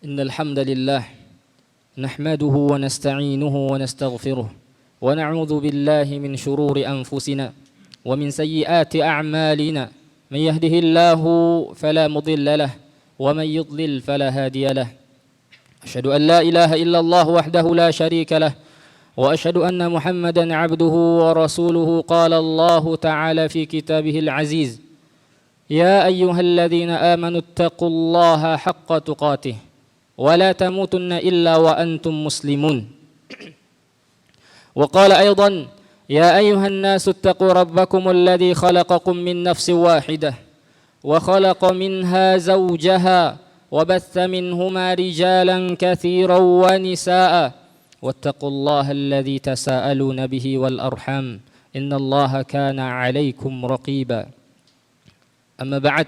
إن الحمد لله نحمده ونستعينه ونستغفره ونعوذ بالله من شرور أنفسنا ومن سيئات أعمالنا من يهده الله فلا مضل له ومن يضلل فلا هادي له أشهد أن لا إله إلا الله وحده لا شريك له وأشهد أن محمدا عبده ورسوله قال الله تعالى في كتابه العزيز يا أيها الذين آمنوا اتقوا الله حق تقاته ولا تموتن إلا وأنتم مسلمون وقال أيضا يا أيها الناس اتقوا ربكم الذي خلقكم من نفس واحدة وخلق منها زوجها وبث منهما رجالا كثيرا ونساء واتقوا الله الذي تساءلون به والأرحام إن الله كان عليكم رقيبا أما بعد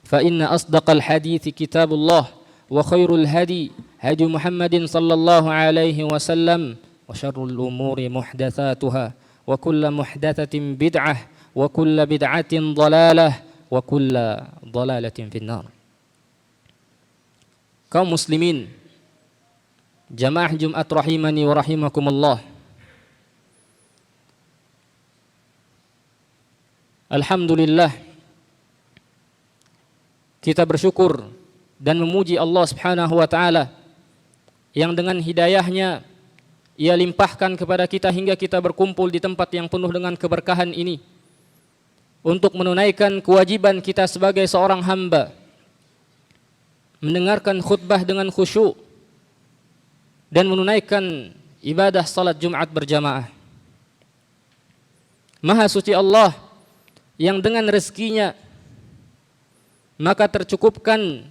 فإن أصدق الحديث كتاب الله وخير الهدي هدي محمد صلى الله عليه وسلم وشر الأمور محدثاتها وكل محدثة بدعة وكل بدعة ضلالة وكل ضلالة في النار. Kaum muslimin, jamaah Jumat rahimani wa rahimakumullah. Alhamdulillah, kita bersyukur dan memuji Allah Subhanahu wa taala yang dengan hidayahnya Ia limpahkan kepada kita hingga kita berkumpul di tempat yang penuh dengan keberkahan ini untuk menunaikan kewajiban kita sebagai seorang hamba, mendengarkan khutbah dengan khusyuk dan menunaikan ibadah salat Jumat berjamaah. Maha suci Allah yang dengan rezekinya maka tercukupkan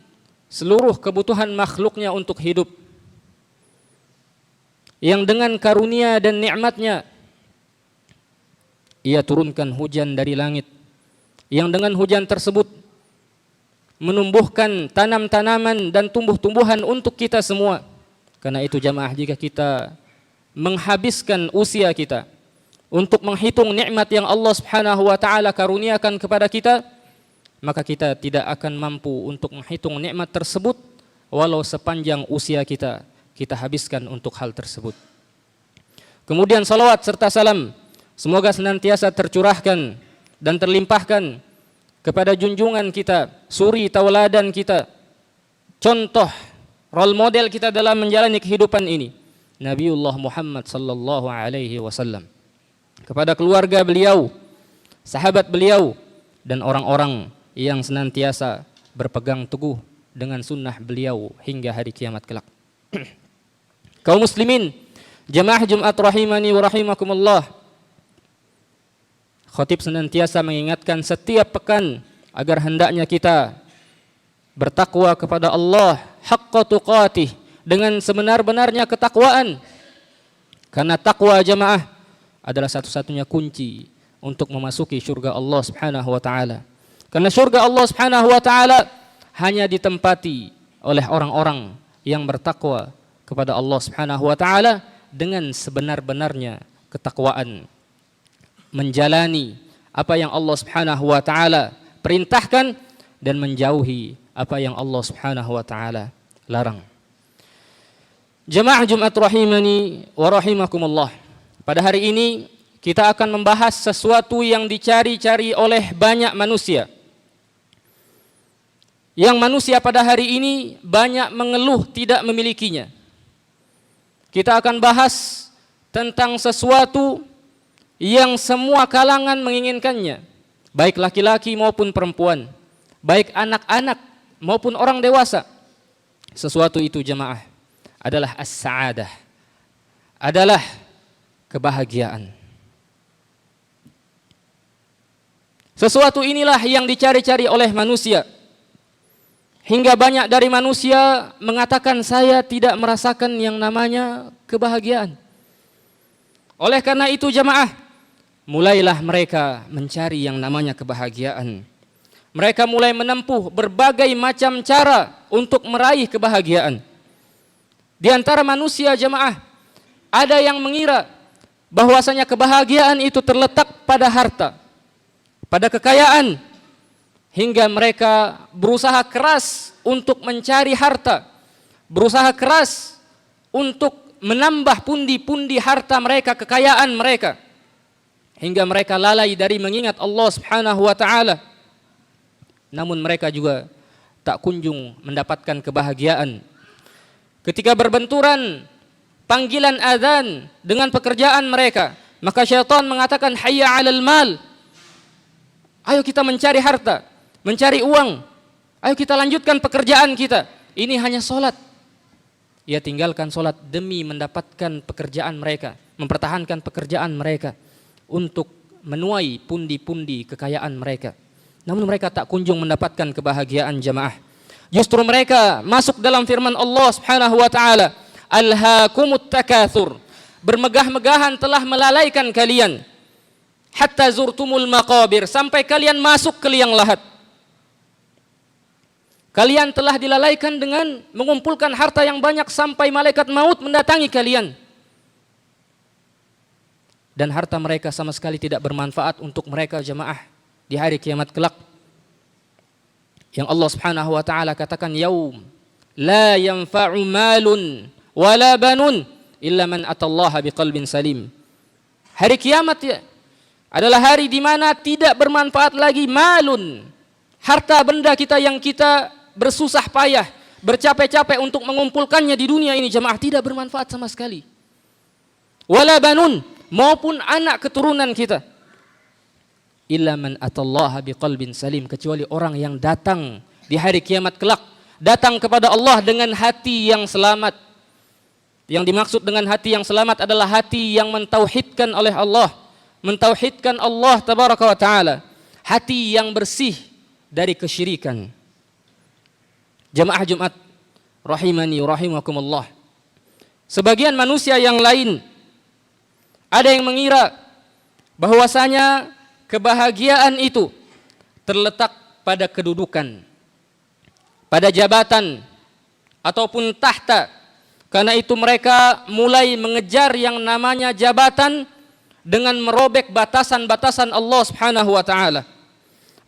seluruh kebutuhan makhluknya untuk hidup, yang dengan karunia dan nikmatnya Ia turunkan hujan dari langit, yang dengan hujan tersebut menumbuhkan tanam-tanaman dan tumbuh-tumbuhan untuk kita semua. Karena itu jamaah, jika kita menghabiskan usia kita untuk menghitung nikmat yang Allah Subhanahu wa taala karuniakan kepada kita, maka kita tidak akan mampu untuk menghitung nikmat tersebut walau sepanjang usia kita habiskan untuk hal tersebut. Kemudian salawat serta salam semoga senantiasa tercurahkan dan terlimpahkan kepada junjungan kita, suri tauladan kita, contoh role model kita dalam menjalani kehidupan ini, Nabiullah Muhammad sallallahu alaihi wasallam, kepada keluarga beliau, sahabat beliau, dan orang-orang yang senantiasa berpegang teguh dengan sunnah beliau hingga hari kiamat kelak. Kaum muslimin, jamaah Jumat rahimani wa rahimakumullah, khatib senantiasa mengingatkan setiap pekan agar hendaknya kita bertakwa kepada Allah haqqa tuqatih, dengan sebenar-benarnya ketakwaan. Karena takwa jamaah adalah satu-satunya kunci untuk memasuki surga Allah Subhanahu wa taala. Karena surga Allah Subhanahu wa taala hanya ditempati oleh orang-orang yang bertakwa kepada Allah Subhanahu wa taala dengan sebenar-benarnya ketakwaan, menjalani apa yang Allah Subhanahu wa taala perintahkan dan menjauhi apa yang Allah Subhanahu wa taala larang. Jamaah Jumat rahimani wa rahimakumullah. Pada hari ini kita akan membahas sesuatu yang dicari-cari oleh banyak manusia. Yang manusia pada hari ini banyak mengeluh tidak memilikinya. Kita akan bahas tentang sesuatu yang semua kalangan menginginkannya, baik laki-laki maupun perempuan, baik anak-anak maupun orang dewasa. Sesuatu itu jamaah adalah as-sa'adah, adalah kebahagiaan. Sesuatu inilah yang dicari-cari oleh manusia, hingga banyak dari manusia mengatakan saya tidak merasakan yang namanya kebahagiaan. Oleh karena itu jamaah, mulailah mereka mencari yang namanya kebahagiaan. Mereka mulai menempuh berbagai macam cara untuk meraih kebahagiaan. Di antara manusia jamaah, ada yang mengira bahwasanya kebahagiaan itu terletak pada harta, pada kekayaan, hingga mereka berusaha keras untuk mencari harta, berusaha keras untuk menambah pundi-pundi harta mereka, kekayaan mereka, hingga mereka lalai dari mengingat Allah Subhanahu wa taala. Namun mereka juga tak kunjung mendapatkan kebahagiaan. Ketika berbenturan panggilan azan dengan pekerjaan mereka, maka syaitan mengatakan hayya 'alal mal. Ayo kita mencari harta, mencari uang. Ayo kita lanjutkan pekerjaan kita. Ini hanya solat. Ia tinggalkan solat demi mendapatkan pekerjaan mereka, mempertahankan pekerjaan mereka untuk menuai pundi-pundi kekayaan mereka. Namun mereka tak kunjung mendapatkan kebahagiaan jamaah. Justru mereka masuk dalam firman Allah Subhanahu wa taala, alhaakumut takatsur. Bermegah-megahan telah melalaikan kalian. Hatta zurtumul maqabir, sampai kalian masuk ke liang lahat. Kalian telah dilalaikan dengan mengumpulkan harta yang banyak sampai malaikat maut mendatangi kalian. Dan harta mereka sama sekali tidak bermanfaat untuk mereka jamaah di hari kiamat kelak. Yang Allah Subhanahu wa taala katakan, yaum la yanfa'u malun wala banun illa man atallaha biqalbin salim. Hari kiamat adalah hari di mana tidak bermanfaat lagi malun, harta benda kita yang kita bersusah payah, bercapek-capek untuk mengumpulkannya di dunia ini jemaah, tidak bermanfaat sama sekali. Wala banun, maupun anak keturunan kita. Illa man atallaha biqalbin salim, kecuali orang yang datang di hari kiamat kelak, datang kepada Allah dengan hati yang selamat. Yang dimaksud dengan hati yang selamat adalah hati yang mentauhidkan oleh Allah, mentauhidkan Allah tabaraka wa taala, hati yang bersih dari kesyirikan. Jamaah Jumat rahimani rahimakumullah. Sebagian manusia yang lain ada yang mengira bahwasanya kebahagiaan itu terletak pada kedudukan, pada jabatan ataupun tahta. Karena itu mereka mulai mengejar yang namanya jabatan dengan merobek batasan-batasan Allah Subhanahu wa taala,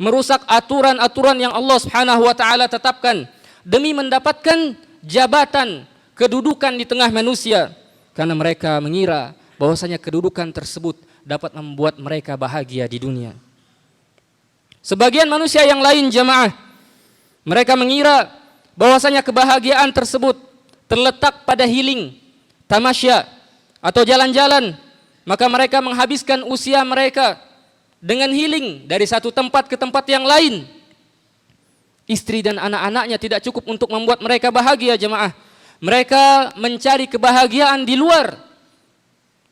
merusak aturan-aturan yang Allah Subhanahu wa taala tetapkan demi mendapatkan jabatan, kedudukan di tengah manusia, karena mereka mengira bahwasanya kedudukan tersebut dapat membuat mereka bahagia di dunia. Sebagian manusia yang lain jamaah, mereka mengira bahwasanya kebahagiaan tersebut terletak pada healing, tamasya atau jalan-jalan. Maka mereka menghabiskan usia mereka dengan healing dari satu tempat ke tempat yang lain. Istri dan anak-anaknya tidak cukup untuk membuat mereka bahagia jemaah. Mereka mencari kebahagiaan di luar,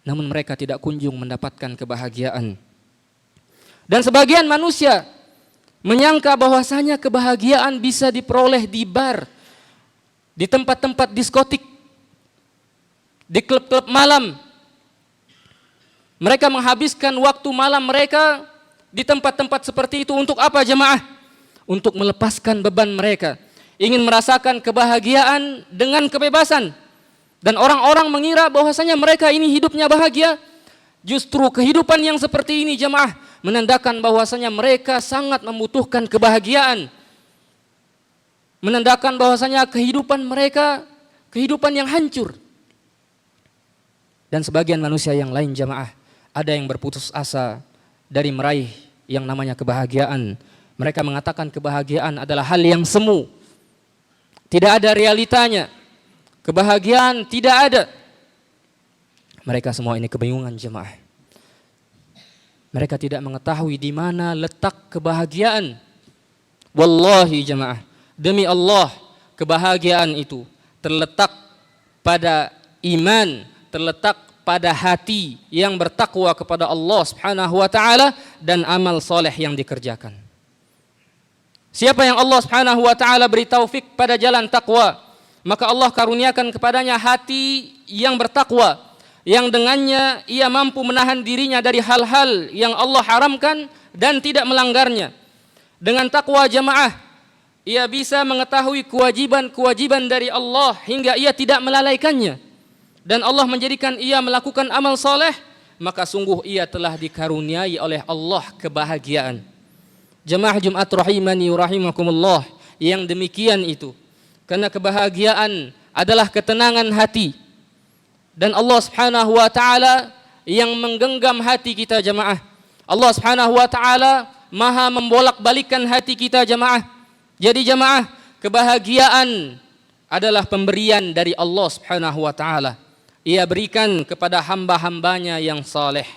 namun mereka tidak kunjung mendapatkan kebahagiaan. Dan sebagian manusia menyangka bahwasanya kebahagiaan bisa diperoleh di bar, di tempat-tempat diskotik, di klub-klub malam. Mereka menghabiskan waktu malam mereka di tempat-tempat seperti itu untuk apa jemaah? Untuk melepaskan beban mereka, ingin merasakan kebahagiaan dengan kebebasan. Dan orang-orang mengira bahwasanya mereka ini hidupnya bahagia. Justru kehidupan yang seperti ini jemaah menandakan bahwasanya mereka sangat membutuhkan kebahagiaan. Menandakan bahwasanya kehidupan mereka kehidupan yang hancur. Dan sebagian manusia yang lain jemaah, ada yang berputus asa dari meraih yang namanya kebahagiaan. Mereka mengatakan kebahagiaan adalah hal yang semu, tidak ada realitanya. Kebahagiaan tidak ada. Mereka semua ini kebingungan jemaah. Mereka tidak mengetahui di mana letak kebahagiaan. Wallahi jemaah, demi Allah, kebahagiaan itu terletak pada iman, terletak pada hati yang bertakwa kepada Allah Subhanahu wa taala dan amal soleh yang dikerjakan. Siapa yang Allah Subhanahu wa taala beri taufik pada jalan takwa, maka Allah karuniakan kepadanya hati yang bertakwa, yang dengannya ia mampu menahan dirinya dari hal-hal yang Allah haramkan dan tidak melanggarnya. Dengan takwa jamaah, ia bisa mengetahui kewajiban-kewajiban dari Allah hingga ia tidak melalaikannya. Dan Allah menjadikan ia melakukan amal soleh, maka sungguh ia telah dikaruniai oleh Allah kebahagiaan. Jemaah Jumat rahimani rahimakumullah, yang demikian itu karena kebahagiaan adalah ketenangan hati. Dan Allah Subhanahu wa taala yang menggenggam hati kita jemaah. Allah Subhanahu wa taala Maha membolak-balikkan hati kita jemaah. Jadi jemaah, kebahagiaan adalah pemberian dari Allah Subhanahu wa taala. Ia berikan kepada hamba-hambanya yang saleh.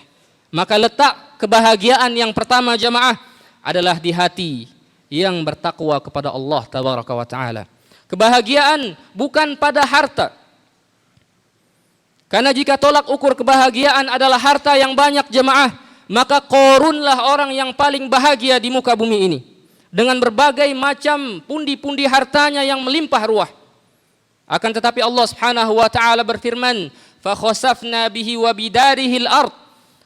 Maka letak kebahagiaan yang pertama jemaah adalah di hati yang bertakwa kepada Allah tabaraka wa taala. Kebahagiaan bukan pada harta. Karena jika tolak ukur kebahagiaan adalah harta yang banyak jemaah, maka Qarunlah orang yang paling bahagia di muka bumi ini. Dengan berbagai macam pundi-pundi hartanya yang melimpah ruah. Akan tetapi Allah Subhanahu wa taala berfirman, "Fa khasafna bihi wa bidarihi al-ard."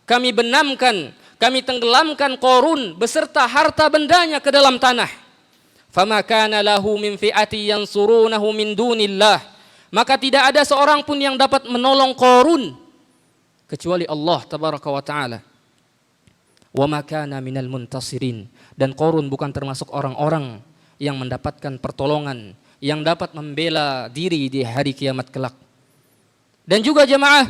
Kami benamkan, kami tenggelamkan Qarun beserta harta bendanya ke dalam tanah. Fama kana lahu min fi'ati yansurunahu min dunillah. Maka tidak ada seorang pun yang dapat menolong Qarun kecuali Allah tabaraka wa taala. Wa ma kana minal muntasirin. Dan Qarun bukan termasuk orang-orang yang mendapatkan pertolongan, yang dapat membela diri di hari kiamat kelak. Dan juga jemaah,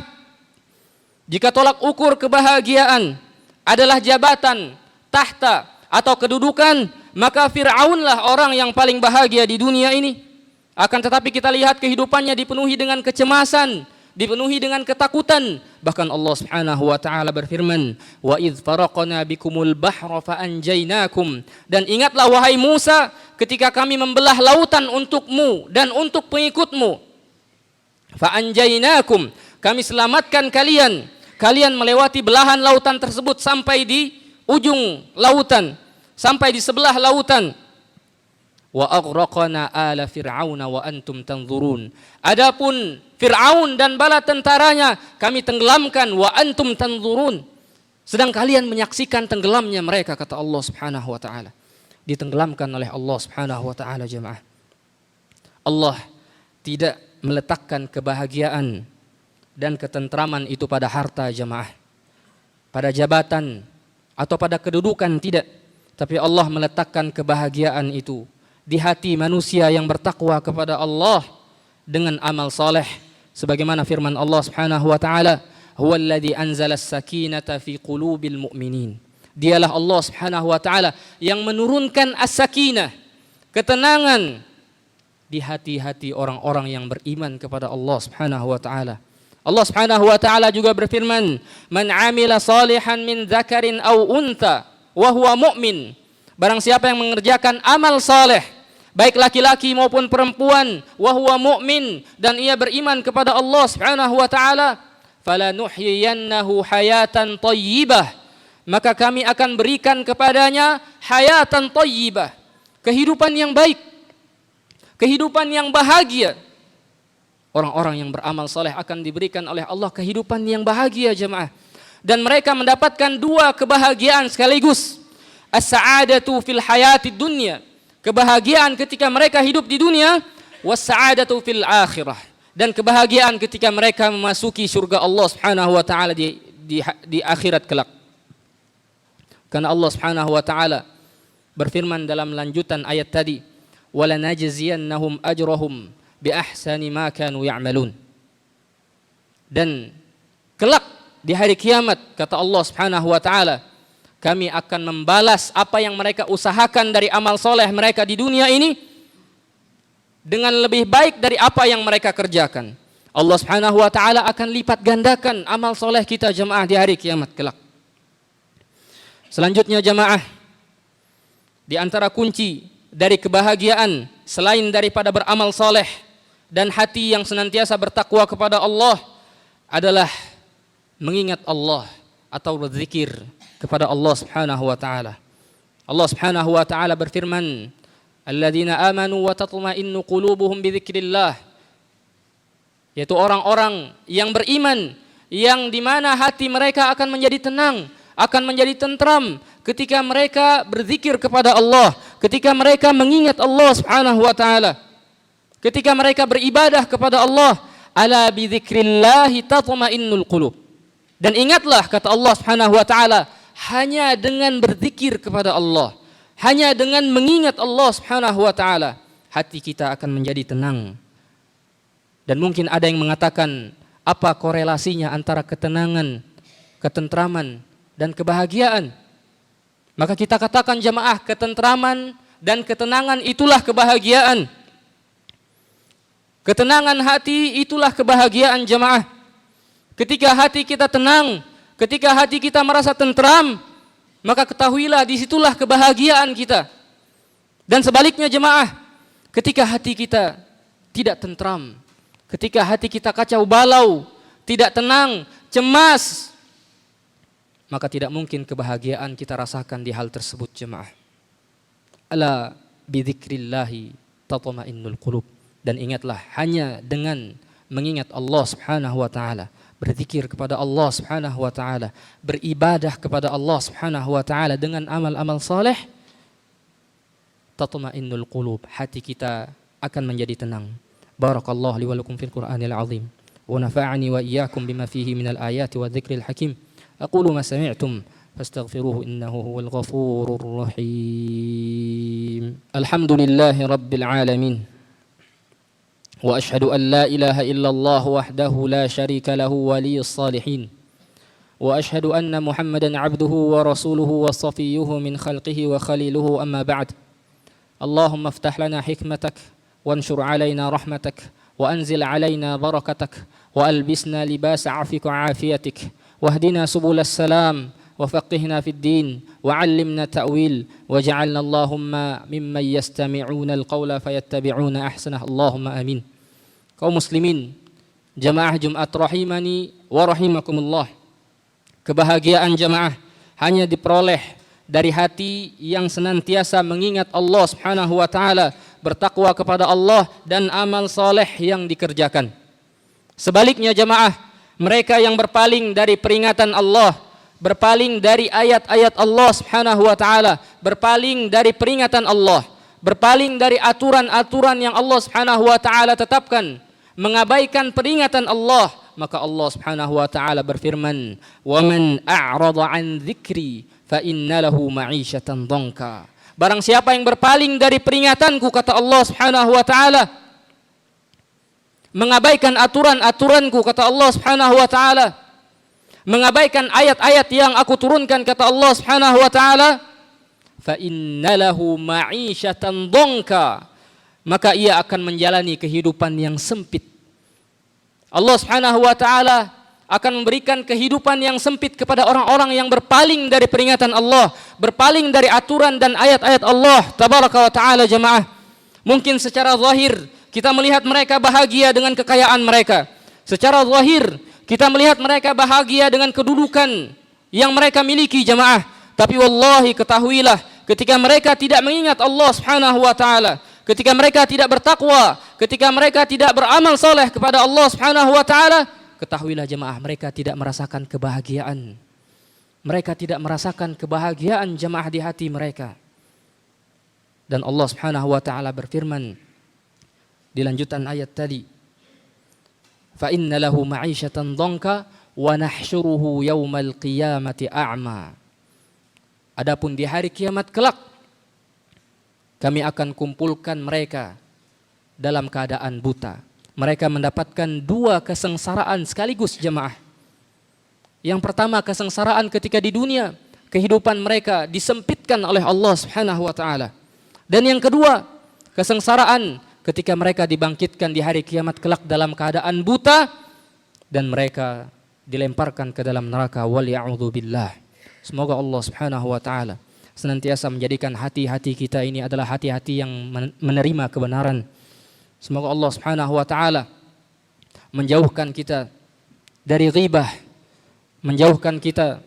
jika tolak ukur kebahagiaan adalah jabatan, tahta, atau kedudukan, maka Fir'aunlah orang yang paling bahagia di dunia ini. Akan tetapi kita lihat kehidupannya dipenuhi dengan kecemasan, dipenuhi dengan ketakutan. Bahkan Allah Subhanahu wa taala berfirman, "Wa idz faraqna bikumul bahra fa anjaynakum." Dan ingatlah wahai Musa ketika kami membelah lautan untukmu dan untuk pengikutmu. Fa anjaynakum, kami selamatkan kalian. Kalian melewati belahan lautan tersebut sampai di ujung lautan, sampai di sebelah lautan. Wa aghraqna ala fir'auna wa antum tanzurun. Adapun Fir'aun dan bala tentaranya kami tenggelamkan wa antum tanzurun. Sedang kalian menyaksikan tenggelamnya mereka, kata Allah Subhanahu wa taala. Ditenggelamkan oleh Allah Subhanahu wa taala jemaah. Allah tidak meletakkan kebahagiaan dan ketentraman itu pada harta jemaah, pada jabatan atau pada kedudukan, tidak. Tapi Allah meletakkan kebahagiaan itu di hati manusia yang bertakwa kepada Allah dengan amal saleh, sebagaimana firman Allah Subhanahu wa taala, "Huwallazi anzala as-sakinata fi qulubil mu'minin." Dialah Allah Subhanahu wa taala yang menurunkan as-sakinah, ketenangan di hati-hati orang-orang yang beriman kepada Allah Subhanahu wa taala. Allah Subhanahu wa taala juga berfirman, "Man 'amila salihan min dzakarin aw untha wa huwa mu'min." Barang siapa yang mengerjakan amal saleh, baik laki-laki maupun perempuan, wa huwa mu'min, dan ia beriman kepada Allah Subhanahu wa taala, falanuhyiyannahu hayatan thayyibah, maka kami akan berikan kepadanya hayatan thayyibah, kehidupan yang baik, kehidupan yang bahagia. Orang-orang yang beramal saleh akan diberikan oleh Allah kehidupan yang bahagia jemaah. Dan mereka mendapatkan dua kebahagiaan sekaligus. As-sa'adatu fil hayati dunya, kebahagiaan ketika mereka hidup di dunia, was-sa'adatu fil akhirah, dan kebahagiaan ketika mereka memasuki surga Allah Subhanahu wa taala di akhirat kelak. Karena Allah Subhanahu wa taala berfirman dalam lanjutan ayat tadi, "Wala najziyannahum ajrahum bi ahsani ma kanu ya'malun." Dan kelak di hari kiamat, kata Allah Subhanahu wa taala, kami akan membalas apa yang mereka usahakan dari amal soleh mereka di dunia ini dengan lebih baik dari apa yang mereka kerjakan. Allah Subhanahu wa taala akan lipat gandakan amal soleh kita jemaah di hari kiamat kelak. Selanjutnya jemaah, di antara kunci dari kebahagiaan selain daripada beramal soleh dan hati yang senantiasa bertakwa kepada Allah adalah mengingat Allah atau berzikir kepada Allah Subhanahu wa taala. Allah Subhanahu wa taala berfirman, "Alladzina amanu wa tatma'innu qulubuhum bi dzikrillah." Yaitu orang-orang yang beriman yang di mana hati mereka akan menjadi tenang, akan menjadi tentram ketika mereka berzikir kepada Allah, ketika mereka mengingat Allah Subhanahu wa taala, ketika mereka beribadah kepada Allah. Ala bi dzikrillahi tatma'innul qulub. Dan ingatlah, kata Allah Subhanahu wa taala, hanya dengan berzikir kepada Allah, hanya dengan mengingat Allah Subhanahu wa taala, hati kita akan menjadi tenang. Dan mungkin ada yang mengatakan, apa korelasinya antara ketenangan, ketentraman, dan kebahagiaan? Maka kita katakan jamaah, ketentraman dan ketenangan itulah kebahagiaan. Ketenangan hati itulah kebahagiaan jamaah. Ketika hati kita tenang, ketika hati kita merasa tentram, maka ketahuilah disitulah kebahagiaan kita. Dan sebaliknya jemaah, ketika hati kita tidak tentram, ketika hati kita kacau balau, tidak tenang, cemas, maka tidak mungkin kebahagiaan kita rasakan di hal tersebut jemaah. Ala bidzikrillahi tatma'innul qulub. Dan ingatlah, hanya dengan mengingat Allah Subhanahu wa taala, berzikir kepada Allah Subhanahu wa taala, beribadah kepada Allah Subhanahu wa taala dengan amal-amal saleh, tatma'innul qulub, hati kita akan menjadi tenang. Barakallahu li wa lakum fil Qur'anil azim wa nafa'ani wa iyyakum bima fihi minal ayati wa dzikril hakim. Aqulu ma sami'tum fastaghfiruhu innahu huwal ghafurur rahim. Alhamdulillahi rabbil alamin. وأشهد أن لا إله إلا الله وحده لا شريك له ولي الصالحين وأشهد أن محمدا عبده ورسوله وصفيه من خلقه وخليله أما بعد اللهم افتح لنا حكمتك وانشر علينا رحمتك وأنزل علينا بركتك وألبسنا لباس عفوك وعافيتك واهدنا سبل السلام وفقهنا في الدين وعلمنا التأويل واجعلنا اللهم ممن يستمعون القول فيتبعون أحسنه اللهم آمين. Kaum muslimin, jamaah Jumat rahimani wa rahimakumullah. Kebahagiaan jamaah hanya diperoleh dari hati yang senantiasa mengingat Allah Subhanahu wa taala, bertakwa kepada Allah dan amal saleh yang dikerjakan. Sebaliknya jamaah, mereka yang berpaling dari peringatan Allah, berpaling dari ayat-ayat Allah Subhanahu wa taala, berpaling dari peringatan Allah, berpaling dari aturan-aturan yang Allah Subhanahu wa taala tetapkan, mengabaikan peringatan Allah, maka Allah Subhanahu wa taala berfirman, "Wa man a'rada 'an dzikri fa inna lahu ma'isyatan dhanka." Barang siapa yang berpaling dari peringatanku, kata Allah Subhanahu wa taala, mengabaikan aturan-aturanku, kata Allah Subhanahu wa taala, mengabaikan ayat-ayat yang aku turunkan, kata Allah Subhanahu wa taala, fa innalahu ma'isyatan dhanka, maka ia akan menjalani kehidupan yang sempit. Allah Subhanahu wa taala akan memberikan kehidupan yang sempit kepada orang-orang yang berpaling dari peringatan Allah, berpaling dari aturan dan ayat-ayat Allah tabaraka wa taala jemaah. Mungkin secara zahir kita melihat mereka bahagia dengan kekayaan mereka. Secara zahir kita melihat mereka bahagia dengan kedudukan yang mereka miliki jemaah. Tapi wallahi ketahuilah, ketika mereka tidak mengingat Allah Subhanahu wa taala, ketika mereka tidak bertakwa, ketika mereka tidak beramal soleh kepada Allah Subhanahu wa taala, ketahuilah jemaah, mereka tidak merasakan kebahagiaan. Mereka tidak merasakan kebahagiaan jemaah di hati mereka. Dan Allah Subhanahu wa taala berfirman di lanjutan ayat tadi, fa inna lahu ma'isyatan dhanka wa nahsyuruhu yaumal qiyamati a'ma. Adapun di hari kiamat kelak, kami akan kumpulkan mereka dalam keadaan buta. Mereka mendapatkan dua kesengsaraan sekaligus jemaah. Yang pertama, kesengsaraan ketika di dunia, kehidupan mereka disempitkan oleh Allah Subhanahu wa taala. Dan yang kedua, kesengsaraan ketika mereka dibangkitkan di hari kiamat kelak dalam keadaan buta dan mereka dilemparkan ke dalam neraka, wal ya'udzubillah. Semoga Allah Subhanahu wa taala senantiasa menjadikan hati-hati kita ini adalah hati-hati yang menerima kebenaran. Semoga Allah Subhanahu wa taala menjauhkan kita dari ghibah, menjauhkan kita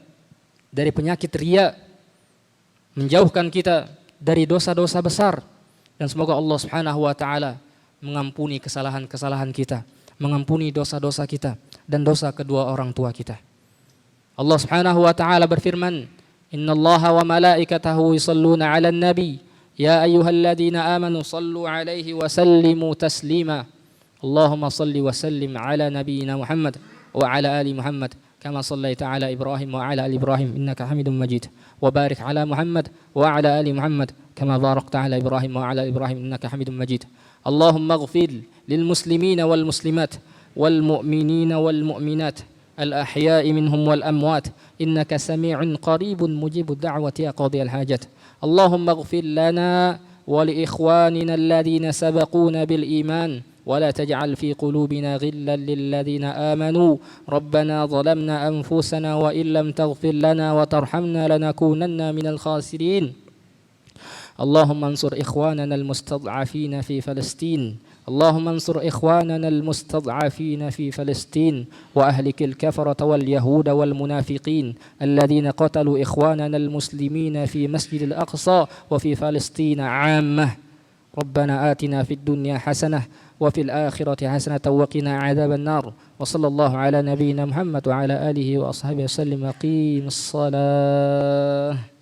dari penyakit riya, menjauhkan kita dari dosa-dosa besar, dan semoga Allah Subhanahu wa taala mengampuni kesalahan-kesalahan kita, mengampuni dosa-dosa kita dan dosa kedua orang tua kita. Allah Subhanahu wa taala berfirman, innallaha wa malaikatahu yusalluna 'alan nabi ya ayyuhalladzina amanu sallu 'alaihi wa sallimu taslima. Allahumma salli wa sallim 'ala nabiyyina Muhammad wa 'ala ali Muhammad kama sallaita 'ala Ibrahim wa 'ala ali Ibrahim innaka Hamidum Majid. Wa barik 'ala Muhammad wa 'ala ali Muhammad kama barakta 'ala Ibrahim wa 'ala Ibrahim innaka Hamidum Majid. اللهم اغفر للمسلمين والمسلمات والمؤمنين والمؤمنات الأحياء منهم والأموات إنك سميع قريب مجيب الدعوة يا قاضي الحاجات. اللهم اغفر لنا ولإخواننا الذين سبقونا بالإيمان ولا تجعل في قلوبنا غلا للذين آمنوا ربنا ظلمنا أنفسنا وإن لم تغفر لنا وترحمنا لنكونن من الخاسرين. اللهم انصر إخواننا المستضعفين في فلسطين. اللهم انصر إخواننا المستضعفين في فلسطين وأهلك الكفرة واليهود والمنافقين الذين قتلوا إخواننا المسلمين في مسجد الأقصى وفي فلسطين عامة. ربنا آتنا في الدنيا حسنة وفي الآخرة حسنة وقنا عذاب النار. وصلى الله على نبينا محمد وعلى آله وأصحابه وسلم. قيم الصلاة.